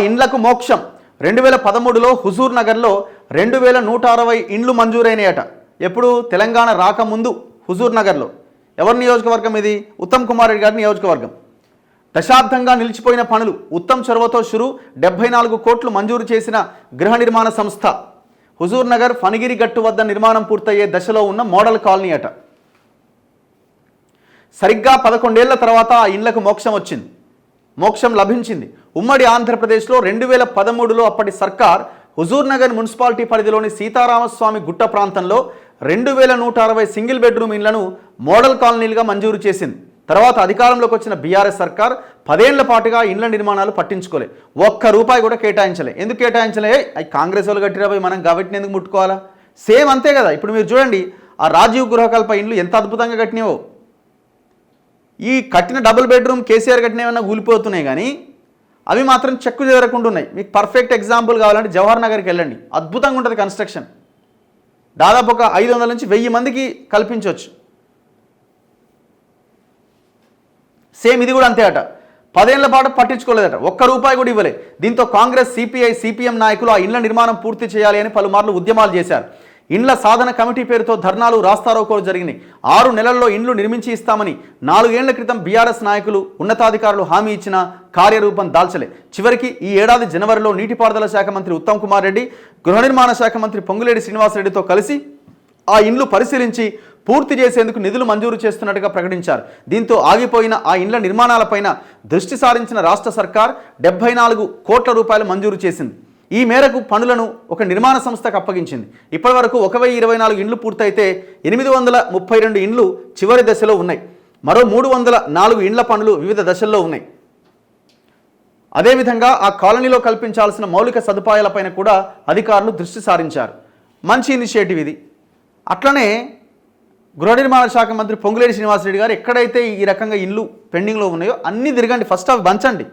ఇండ్లకు మోక్షం 2013లో హుజూర్ నగర్లో 2160 ఇండ్లు మంజూరైనయట. ఎప్పుడు తెలంగాణ రాకముందు హుజూర్ నగర్లో. ఎవరి నియోజకవర్గం ఇది? ఉత్తమ్ కుమార్ రెడ్డి గారి నియోజకవర్గం. దశాబ్దంగా నిలిచిపోయిన పనులు ఉత్తమ్ చొరవతో షురు. 74 కోట్లు మంజూరు చేసిన గృహ నిర్మాణ సంస్థ. హుజూర్ నగర్ ఫణిగిరి గట్టు వద్ద నిర్మాణం పూర్తయ్యే దశలో ఉన్న మోడల్ కాలనీ అట. సరిగ్గా 11 ఏళ్ల తర్వాత ఆ ఇండ్లకు మోక్షం లభించింది. ఉమ్మడి ఆంధ్రప్రదేశ్లో 2013లో అప్పటి సర్కార్ హుజూర్ నగర్ మున్సిపాలిటీ పరిధిలోని సీతారామస్వామి గుట్ట ప్రాంతంలో 2160 సింగిల్ బెడ్రూమ్ ఇండ్లను మోడల్ కాలనీలుగా మంజూరు చేసింది. తర్వాత అధికారంలోకి వచ్చిన బీఆర్ఎస్ సర్కార్ 10 ఏళ్ల పాటుగా ఇండ్ల నిర్మాణాలు పట్టించుకోలే. ఒక్క రూపాయి కూడా కేటాయించలే. ఎందుకు కేటాయించలే? అవి కాంగ్రెస్ వాళ్ళు కట్టిరా పోయి మనం గవటిని ఎందుకు ముట్టుకోవాలా? సేమ్ అంతే కదా. ఇప్పుడు మీరు చూడండి, ఆ రాజీవ్ గృహకల్ప ఇండ్లు ఎంత అద్భుతంగా కట్టినావో. ఈ కట్టిన డబుల్ బెడ్రూమ్ కేసీఆర్ కట్టినవన్నా కూలిపోతున్నాయి, కానీ అవి మాత్రం చెక్కు చెదరకుండా ఉన్నాయి. మీకు పర్ఫెక్ట్ ఎగ్జాంపుల్ కావాలంటే జవహర్ నగర్కి వెళ్ళండి. అద్భుతంగా ఉంటుంది కన్స్ట్రక్షన్. దాదాపు ఒక 500 నుంచి 1000 మందికి కల్పించవచ్చు. సేమ్ ఇది కూడా అంతే అట. 10 ఏళ్ల పాటు పట్టించుకోలేదట. ఒక్క రూపాయి కూడా ఇవ్వలే. దీంతో కాంగ్రెస్, సిపిఐ, సిపిఎం నాయకులు ఆ ఇండ్ల నిర్మాణం పూర్తి చేయాలి అని పలుమార్లు ఉద్యమాలు చేశారు. ఇండ్ల సాధన కమిటీ పేరుతో ధర్నాలు, రాస్తారోకోలు జరిగినాయి. 6 నెలల్లో ఇండ్లు నిర్మించి ఇస్తామని 4 ఏళ్ల క్రితం బీఆర్ఎస్ నాయకులు, ఉన్నతాధికారులు హామీ ఇచ్చినా కార్యరూపం దాల్చలే. చివరికి ఈ ఏడాది జనవరిలో నీటిపారుదల శాఖ మంత్రి ఉత్తమ్ కుమార్ రెడ్డి, గృహ నిర్మాణ శాఖ మంత్రి పొంగులేటి శ్రీనివాసరెడ్డితో కలిసి ఆ ఇండ్లు పరిశీలించి పూర్తి చేసేందుకు నిధులు మంజూరు చేస్తున్నట్టుగా ప్రకటించారు. దీంతో ఆగిపోయిన ఆ ఇండ్ల నిర్మాణాలపైన దృష్టి సారించిన రాష్ట్ర సర్కార్ 74 కోట్ల రూపాయలు మంజూరు చేసింది. ఈ మేరకు పనులను ఒక నిర్మాణ సంస్థకు అప్పగించింది. ఇప్పటి వరకు 1024 ఇండ్లు పూర్తయితే 832 ఇండ్లు చివరి దశలో ఉన్నాయి. మరో 304 ఇండ్ల పనులు వివిధ దశల్లో ఉన్నాయి. అదేవిధంగా ఆ కాలనీలో కల్పించాల్సిన మౌలిక సదుపాయాలపైన కూడా అధికారులు దృష్టి సారించారు. మంచి ఇనిషియేటివ్ ఇది. అట్లనే గృహ నిర్మాణ శాఖ మంత్రి పొంగులేటి శ్రీనివాసరెడ్డి గారు ఎక్కడైతే ఈ రకంగా ఇండ్లు పెండింగ్లో ఉన్నాయో అన్నీ తిరగండి. ఫస్ట్ అవి పంచండి.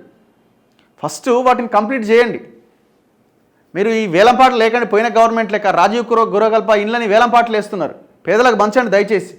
ఫస్ట్ వాటిని కంప్లీట్ చేయండి. మీరు ఈ వేలంపాటలు లేకండి. పోయిన గవర్నమెంట్ లెక్క రాజీవ్ గృహకల్ప ఇండ్లని వేలంపాటలు వేస్తున్నారు. పేదలకు పంచండి దయచేసి.